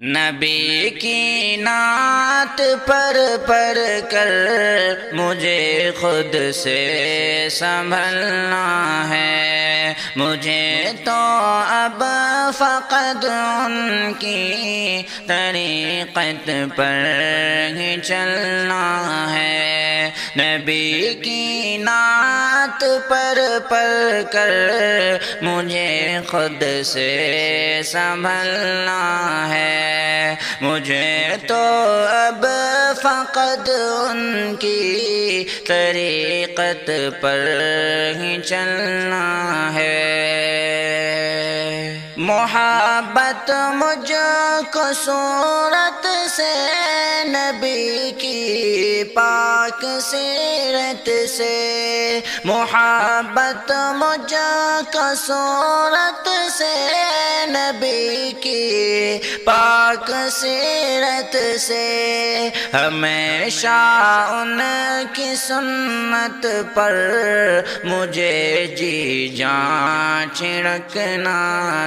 نبی کی نعت پڑھ پڑھ کر مجھے خود سے سنبھلنا ہے، مجھے تو اب فقط ان کی طریقت پر ہی چلنا ہے۔ نبی کی نعت پڑھ پڑھ کر مجھے خود سے سنبھلنا ہے، مجھے تو اب فقط ان کی طریقت پر ہی چلنا ہے۔ محبت مجھ کو صورت سے، نبی کی پاک سیرت سے، محبت مجھ کو صورت سے، نبی کی پاک سیرت سے، ہمیشہ ان کی سنت پر مجھے جی جان چھڑکنا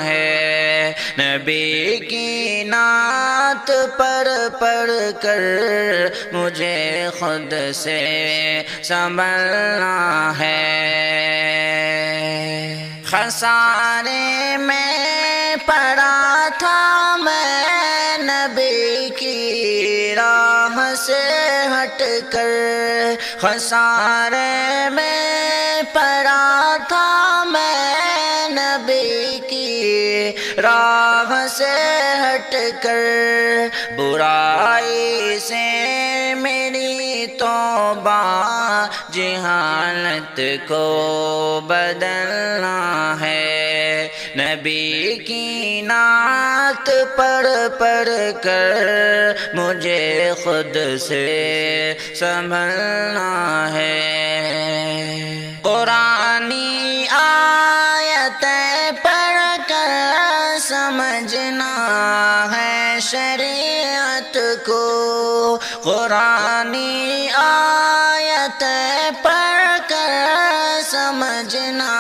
ہے۔ نبی کی نعت پڑھ پڑھ کر مجھے خود سے سنبھلنا ہے۔ خسارے میں پڑا تھا میں نبی کی راہ سے ہٹ کر، خسارے میں پڑا تھا میں نبی کی راہ سے ہٹ کر، برائی سے میری توبہ جہالت کو بدلنا ہے۔ نبی کی نعت پڑھ پڑھ کر مجھے خود سے سنبھلنا ہے۔ قرآنی آیتیں پڑھ کر سمجھنا ہے شریعت کو، قرآنی آیتیں پڑھ کر سمجھنا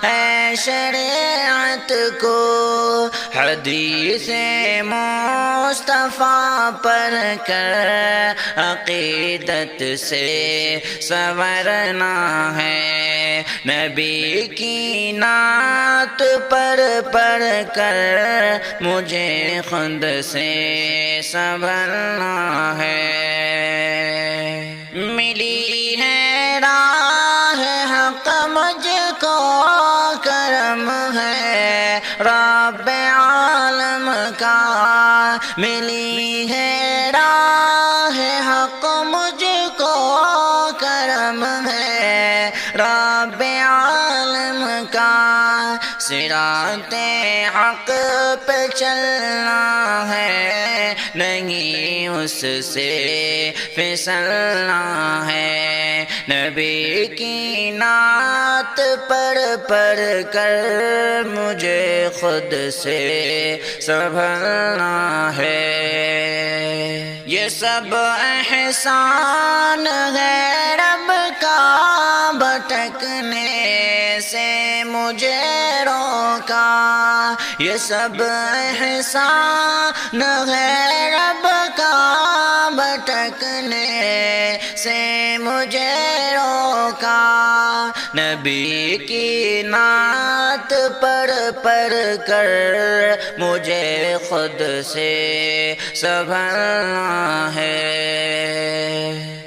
ہے شریعت کو، حدیث مصطفیٰ پڑھ کر عقیدت سے سنورنا ہے۔ نبی کی نعت پڑھ پڑھ کر مجھے خود سے سنبھلنا ہے۔ ملی ہے راہ حق مجھ کو، کرم ہے رب عالم کا، ملی ہے راہ حق مجھ کو، کرم ہے رب عالم کا، صراط حق پہ چلنا ہے، نہیں اس سے پھسلنا ہے۔ نبی کی نعت پڑھ پڑھ کر مجھے خود سے سنبھلنا ہے۔ یہ سب احسان ہے رب کا، بھٹکنے سے مجھے روکا، یہ سب احسان ہے رب کا، بھٹکنے سے مجھے روکا۔ نبی کی نعت پڑھ پڑھ کر مجھے خود سے سنبھلنا ہے۔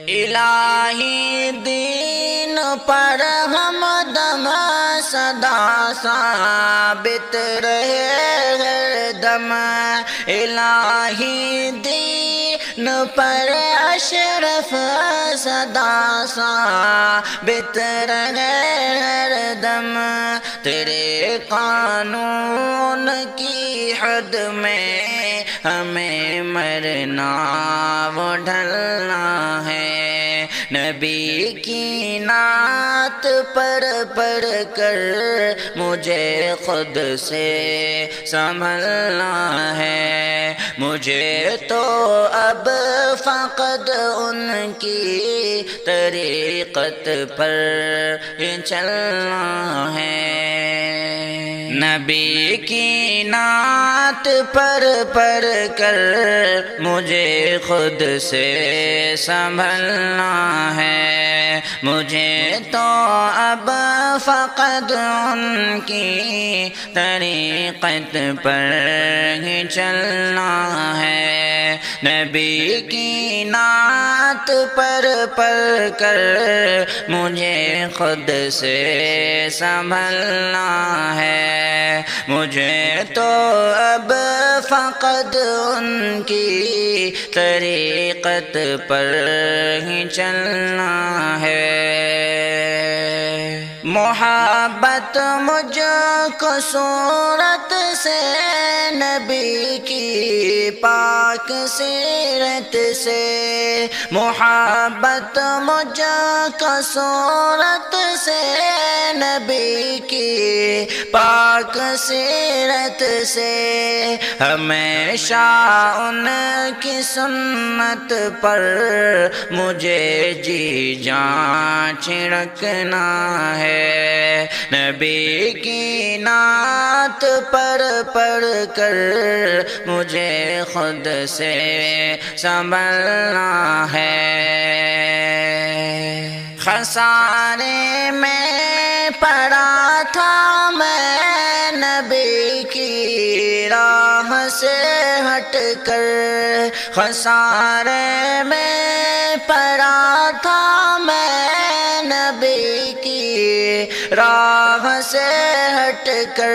الہی دین پر ہم دم سدا ثابت رہے ہر دم، الہی دین پر اشرف سدا ثابت رہے ہر دم، تیرے قانون کی حد میں ہمیں مرنا وہ ڈھلنا ہے۔ نبی کی نعت پڑھ پڑھ کر مجھے خود سے سنبھلنا ہے، مجھے تو اب فقط ان کی طریقت پر چلنا ہے۔ نبی کی نعت پڑھ پڑھ کر مجھے خود سے سنبھلنا ہے، مجھے تو اب فقط ان کی طریقت پر ہی چلنا ہے۔ نبی کی نعت پڑھ پڑھ کر مجھے خود سے سنبھلنا ہے، مجھے تو اب فقط ان کی طریقت پر ہی چلنا ہے۔ محبت مجھ کو صورت سے، نبی کی پاک سیرت سے، محبت مجھ کو صورت سے، نبی کی پاک سیرت سے، ہمیشہ ان کی سنت پر مجھے جی جان چھڑکنا ہے۔ نبی کی نعت پڑھ پڑھ کر مجھے خود سے سنبھلنا ہے۔ خسارے میں پڑا تھا میں نبی کی راہ سے ہٹ کر، خسارے میں پڑا تھا میں نبی کی راہ سے ہٹ کر،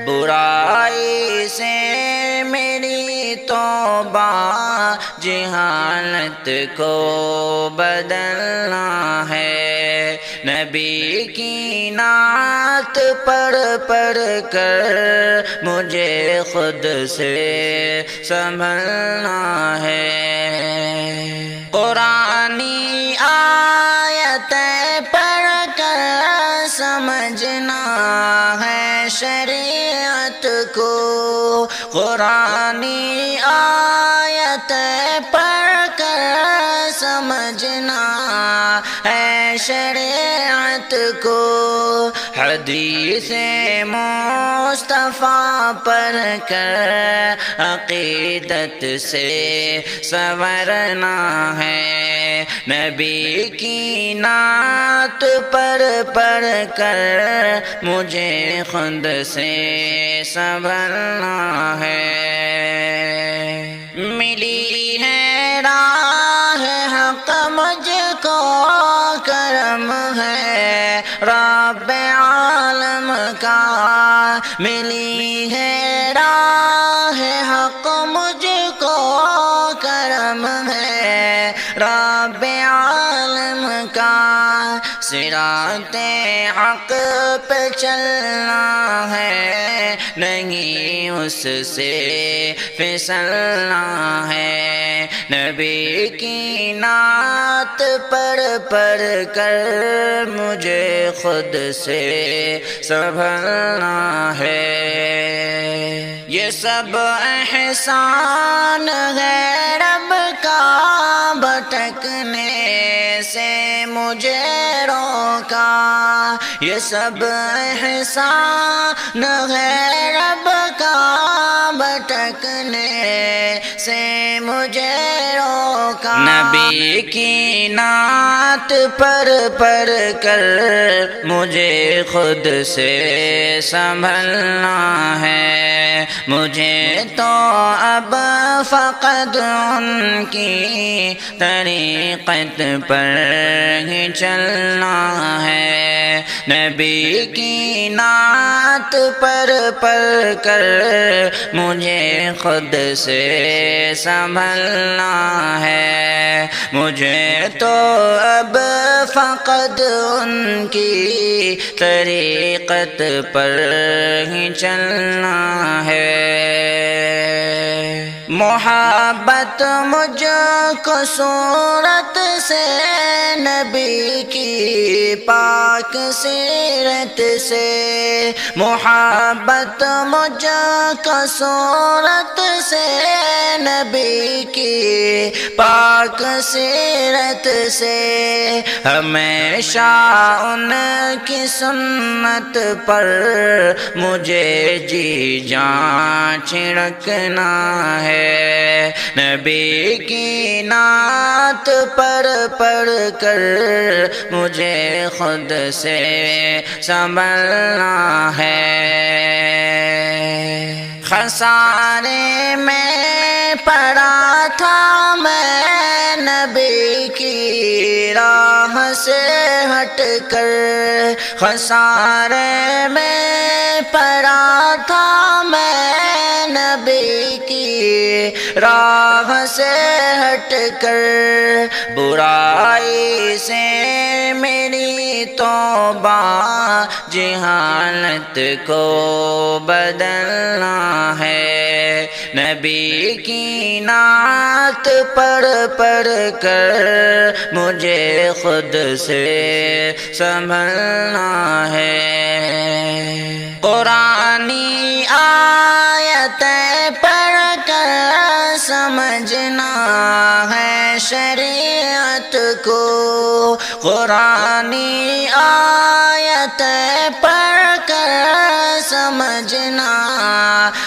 برائی سے میری توبہ جہالت کو بدلنا ہے۔ نبی کی نعت پڑھ پڑھ کر مجھے خود سے سنبھلنا ہے۔ قرآنی آیتیں پڑھ کر سمجھنا ہے شریعت کو، قرآنی آیتیں پڑھ کر سمجھنا ہے شریعت کو، حدیث مصطفیٰ پڑھ کر عقیدت سے سنورنا ہے۔ نبی کی نعت پڑھ پڑھ کر مجھے خود سے سنبھلنا ہے۔ ملی ہے راہ حق مجھ کو، کرم ہے رب عالم کا، ملی ہے راہ حق مجھ کو، کرم ہے رب عالم کا، صراط حق پہ چلنا ہے، نہیں اس سے پھسلنا ہے۔ نبی کی نعت پڑھ پڑھ کر مجھے خود سے سنبھلنا ہے۔ یہ سب احسان ہے رب کا، بھٹکنے سے مجھے روکا، یہ سب احسان ہے رب کا، بھٹکنے سے مجھے روکا۔ نبی کی نعت پڑھ پڑھ کر مجھے خود سے سنبھلنا ہے، مجھے تو اب فقط ان کی طریقت پر ہی چلنا ہے۔ نبی کی نعت پڑھ پڑھ کر مجھے خود سے سنبھلنا ہے، مجھے تو اب فقط ان کی طریقت پر ہی چلنا ہے۔ محبت مجھ کو صورت سے، نبی کی پاک سیرت سے، محبت مجھ کو صورت سے، نبی کی پاک سیرت سے، ہمیشہ ان کی سنت پر مجھے جی جان چھڑکنا ہے، نبی کی نعت پڑھ پڑھ کر مجھے خود سے سنبھلنا ہے۔ خسارے میں پڑا تھا میں نبی کی راہ سے ہٹ کر، خسارے میں پڑا تھا میں نبی کی راہ سے ہٹ کر، برائی سے میری توبہ جہالت کو بدلنا ہے، نبی کی نعت پڑھ پڑھ کر مجھے خود سے سنبھلنا ہے۔ قرآنی آیتیں پڑھ کر سمجھنا ہے شریعت کو، قرآنی آیتیں پڑھ کر سمجھنا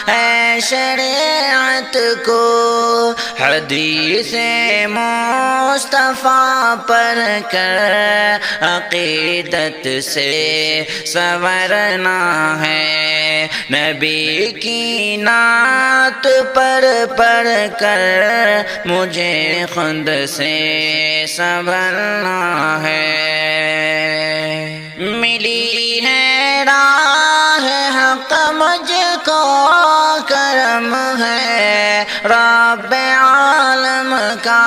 ہے شریعت کو، حدیث مصطفیٰ پڑھ کر عقیدت سے سنورنا ہے، نبی کی نعت پڑھ پڑھ کر مجھے خود سے سنبھلنا ہے۔ ملی ہے راہ حق مجھ کو، کرم ہے رب عالم کا،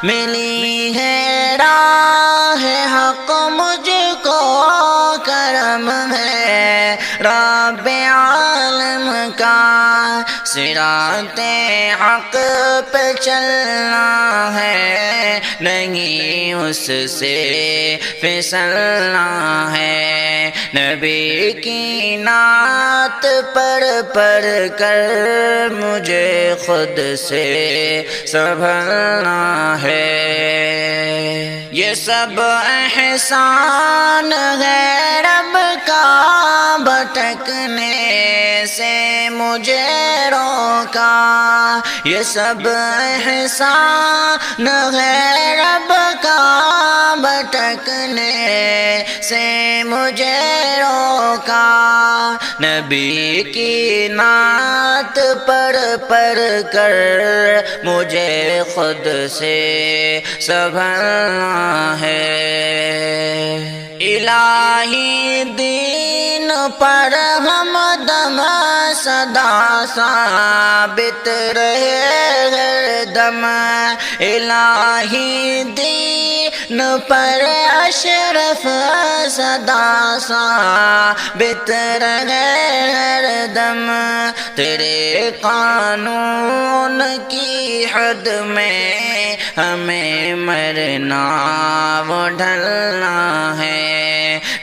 ملی ہے راہ حق مجھ کو، کرم ہے رب عالم کا، صراط حق پہ چلنا ہے، نہیں اس سے پھسلنا ہے، نبی کی نعت پڑھ پڑھ کر مجھے خود سے سنبھلنا ہے۔ یہ سب احسان ہے رب کا، بھٹکنے سے مجھے روکا، یہ سب احسان ہے رب کا، بھٹکنے سے مجھے روکا، نبی کی نعت پڑھ پڑھ کر مجھے خود سے سنبھلنا ہے۔ الہی دین پر ہم دم سدا ثابت رہے ہر دم، الہی دین پر اشرف سدا ثابت رہے ہر دم، تیرے قانون کی حد میں ہمیں مرنا وہ ڈھلنا ہے،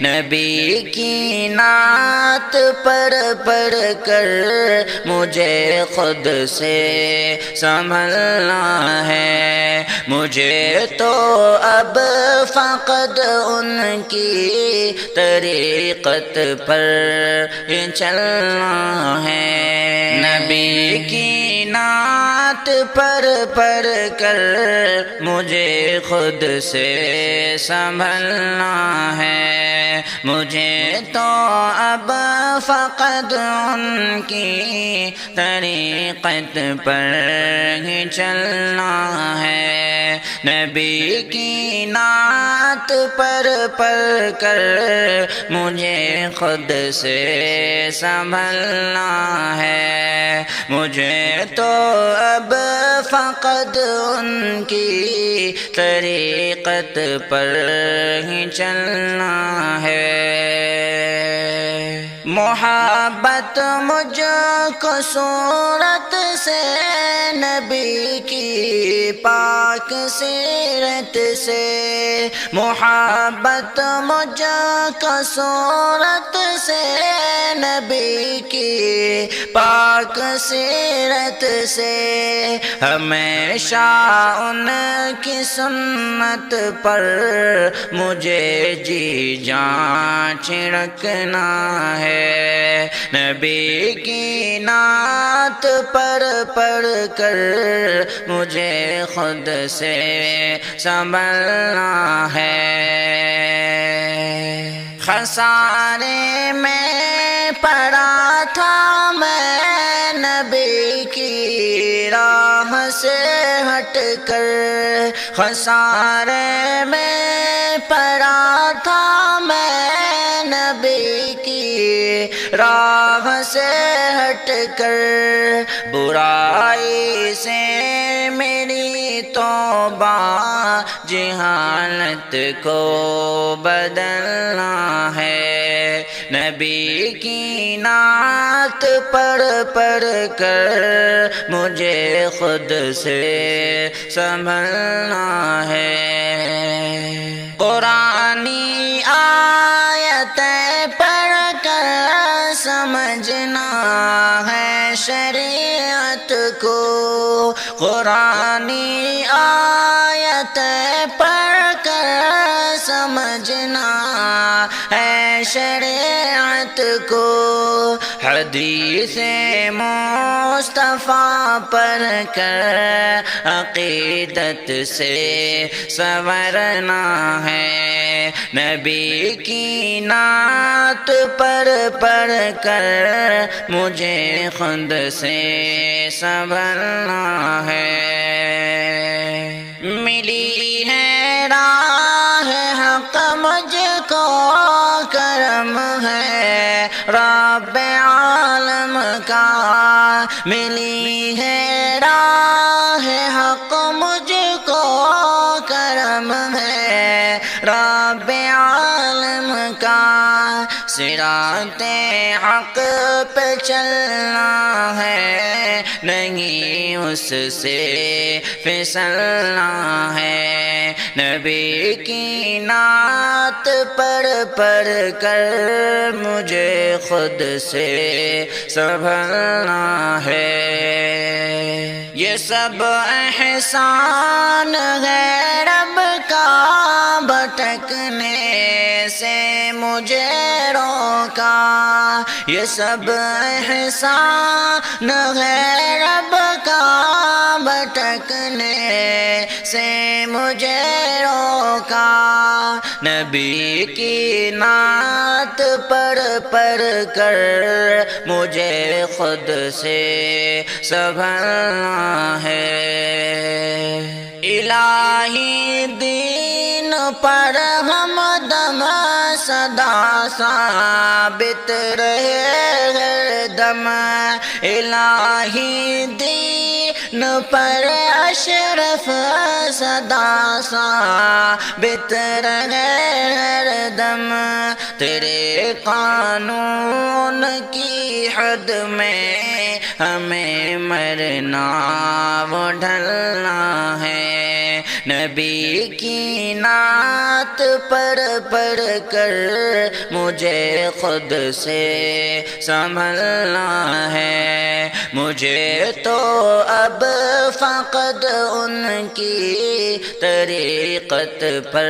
نبی کی نعت پڑھ پڑھ کر مجھے خود سے سنبھلنا ہے، مجھے تو اب فقط ان کی طریقت پر ہی چلنا ہے، نبی کی نعت پڑھ پڑھ کر مجھے خود سے سنبھلنا ہے، مجھے تو اب فقط ان کی طریقت پر ہی چلنا ہے، نبی کی نعت پڑھ پڑھ کر مجھے خود سے سنبھلنا ہے، مجھے تو اب فقط ان کی طریقت پر ہی چلنا ہے۔ محبت مجھ کو صورت سے نبی کی پاک سیرت سے، محبت مجھ کو صورت سے، نبی کی پاک سیرت سے، ہمیشہ ان کی سنت پر مجھے جی جان چھڑکنا ہے، نبی کی نعت پڑھ پڑھ کر مجھے خود سے سنبھلنا ہے۔ خسارے میں پڑا تھا میں نبی کی راہ سے ہٹ کر، خسارے میں پڑا تھا میں نبی کی راہ سے ہٹ کر، برائی سے میری توبہ جہالت کو بدلنا ہے، نبی کی نعت پڑھ پڑھ کر مجھے خود سے سنبھلنا ہے۔ قرآنی آیتیں پڑھ کر سمجھنا ہے شریعت کو، قرآنی آیتیں پڑھ کر سمجھنا ہے شریعت کو، حدیث مصطفیٰ پڑھ کر عقیدت سے سنورنا ہے، نبی کی نعت پڑھ پڑھ کر مجھے خود سے سنبھلنا ہے۔ ملی ہے راہ حق مجھ کو، کرم ہے رب عالم کا، ملی ہے راہ حق مجھ کو، کرم ہے رب عالم کا، صراط حق پہ چلنا ہے، نہیں اس سے پھسلنا ہے، نبی کی نعت پڑھ پڑھ کر مجھے خود سے سنبھلنا ہے۔ یہ سب احسان ہے رب کا، بھٹکنے سے مجھے روکا، یہ سب احسان ہے رب کا، بھٹکنے سے مجھے روکا، نبی کی نعت پڑھ پڑھ کر مجھے خود سے سنبھلنا ہے۔ الہی دین پر ہم دم سدا ثابت رہے ہر دم، الہی دین پر اشرف سدا ثابت رہے ہر دم، تیرے قانون کی حد میں ہمیں مرنا وہ ڈھلنا ہے، نبی کی نعت پڑھ پڑھ کر مجھے خود سے سنبھلنا ہے، مجھے تو اب فقط ان کی طریقت پر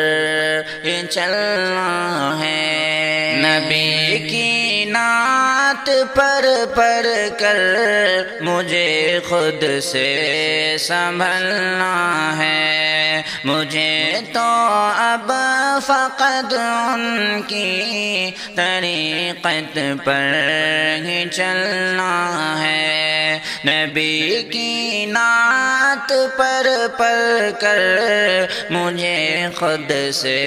چلنا ہے، نبی کی نعت پڑھ پڑھ کر مجھے خود سے سنبھلنا ہے، مجھے تو اب فقط ان کی طریقت پر ہی چلنا ہے، نبی کی نعت پڑھ پڑھ کر مجھے خود سے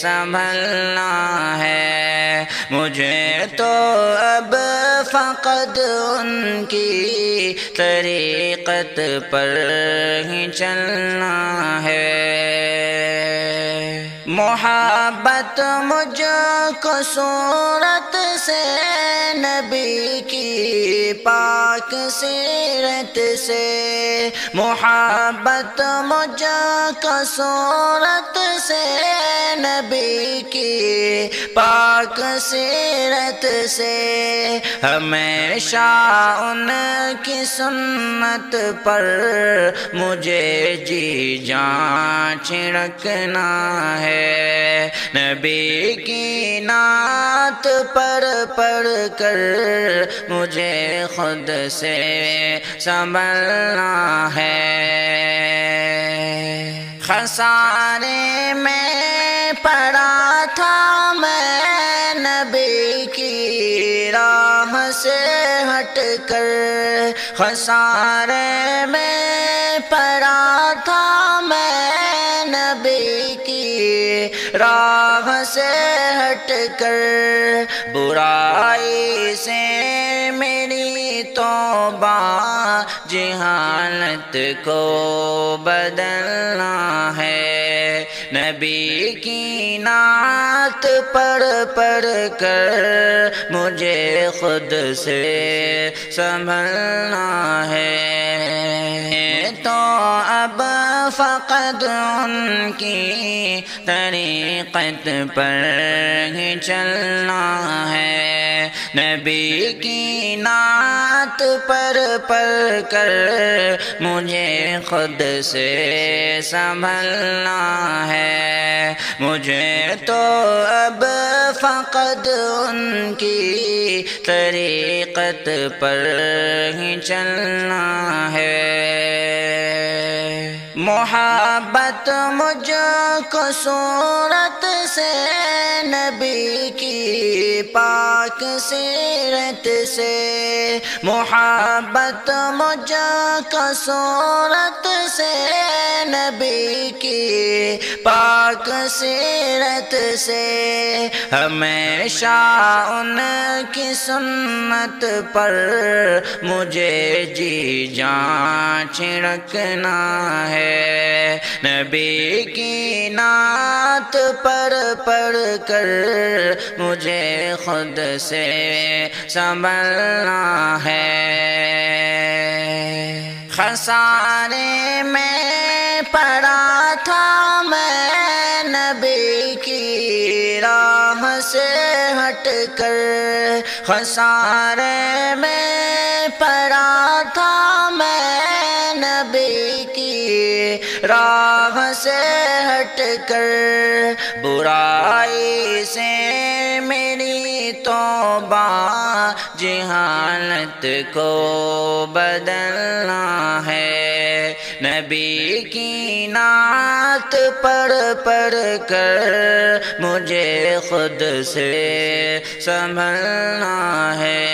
سنبھلنا ہے، مجھے تو اب فقط ان کی طریقت پر ہی چلنا ہے۔ محبت مجھ کو صورت سے، نبی کی پاک سیرت سے، محبت مجھ کو صورت سے، نبی کی پاک سیرت سے، ہمیشہ ان کی سنت پر مجھے جی جان چھڑکنا ہے، نبی کی نعت پڑھ پڑھ کر مجھے خود سے سنبھلنا ہے، خسارے میں پڑا تھا میں نبی کی راہ سے ہٹ کر، خسارے میں پڑا تھا میں نبی کی راہ سے ہٹ کر، برائی سے میری توبہ جہالت کو بدلنا ہے، نبی کی نعت پڑھ پڑھ کر مجھے خود سے سنبھلنا ہے، تو اب فقط ان کی طریقت پر ہی چلنا ہے، نبی کی نعت پڑھ پڑھ کر مجھے خود سے سنبھلنا ہے، مجھے تو اب فقط ان کی طریقت پر ہی چلنا ہے، محبت مجھ کو صورت سے، نبی کی پاک سیرت سے، محبت مجھ کو صورت سے، نبی کی پاک سیرت سے، ہمیشہ ان کی سنت پر مجھے جی جان چھڑکنا ہے، نبی کی نعت پڑھ پڑھ کر مجھے خود سے سنبھلنا ہے، خسارے میں پڑا تھا میں نبی کی راہ سے ہٹ کر، خسارے میں پڑا تھا میں نبی کی راہ سے ہٹ کر، برائی سے میری توبہ جہالت کو بدلنا ہے، نبی کی نعت پڑھ پڑھ کر مجھے خود سے سنبھلنا ہے،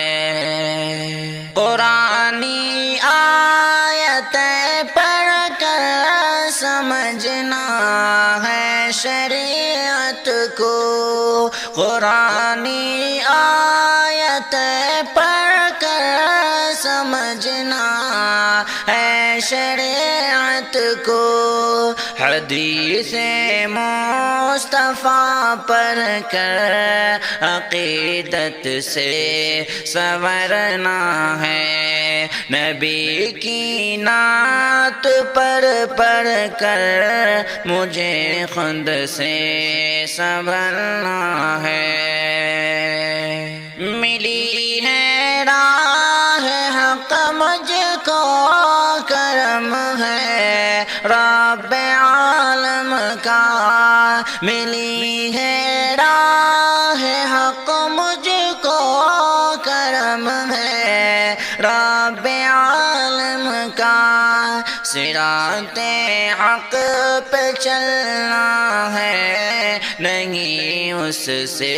قرآنی آیتیں پڑھ کر سمجھنا ہے شریعت کو، قرآنی آیتیں پڑھ کر سمجھنا ہے شریعت کو، حدیث مصطفیٰ پڑھ کر عقیدت سے سنورنا ہے، نبی کی نعت پڑھ پڑھ کر مجھے خود سے سنبھلنا ہے، ملی ہے راہ حق مجھ کو کرم ہے رب عالم کا، ملی ہے راہ حق مجھ کو کرم ہے رب عالم کا، صراط حق پہ چلنا ہے نہیں اس سے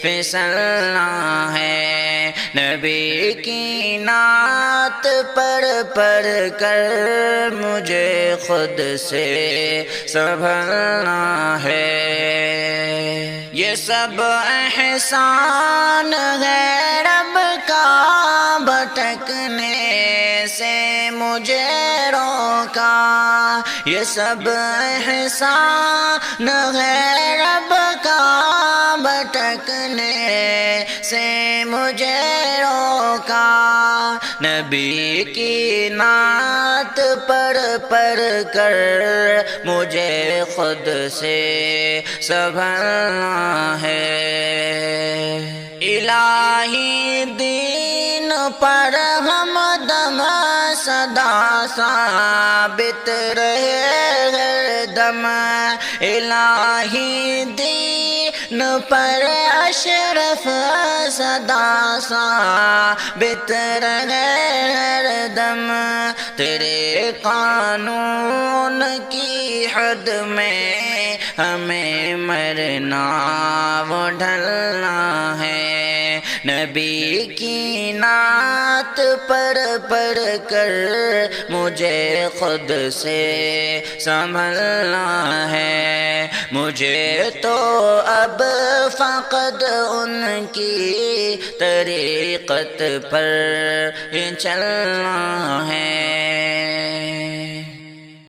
پھسلنا ہے، نبی کی نعت پڑھ پڑھ کر مجھے خود سے سنبھلنا ہے، یہ سب احسان ہے رب کا، بھٹکنے سے مجھے روکا، یہ سب احسان ہے رب کا، بھٹکنے سے مجھے روکا۔ نبی کی نعت پڑھ پڑھ کر مجھے خود سے سنبھلنا ہے۔ الہی دین پر ہم دم سدا ثابت رہے ہر دم، الہی دین پر اشرف سدا ثابت رہے ہر دم، تیرے قانون کی حد میں ہمیں مرنا و ڈھلنا ہے۔ نبی کی نعت پڑھ پڑھ کر مجھے خود سے سنبھلنا ہے، مجھے تو اب فقط ان کی طریقت پر چلنا ہے۔